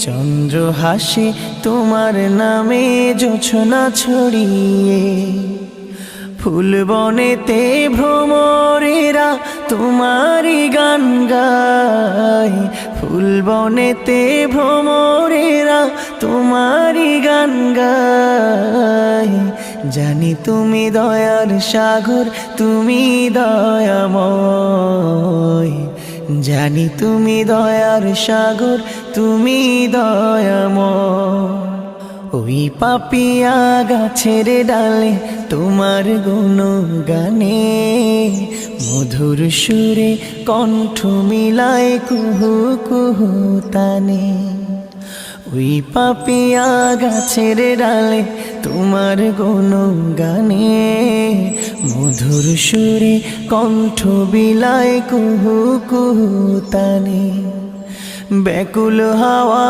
চন্দ্র হাসে তোমার নামে জোছনা ছড়িয়ে, ফুল বনেতে ভ্রমরেরা তোমারই গান গায়, ফুল বনেতে ভ্রমরেরা তোমারই গান গায়। জানি তুমি দয়ার সাগর, তুমি দয়াময়, জানি তুমি দয়ার সাগর, তুমি দয়াময়। ওই পাপিয়া গাছের ডালে তোমার গুণগানে, মধুর সুরে কণ্ঠ মিলায় কুহু কুহু তানে। ওই পাপিয়া গাছের ডালে তোমার গুণগানে, মধুর সুরে কণ্ঠ বিলায় কুহু কুহু তানে। ব্যাকুল হাওয়া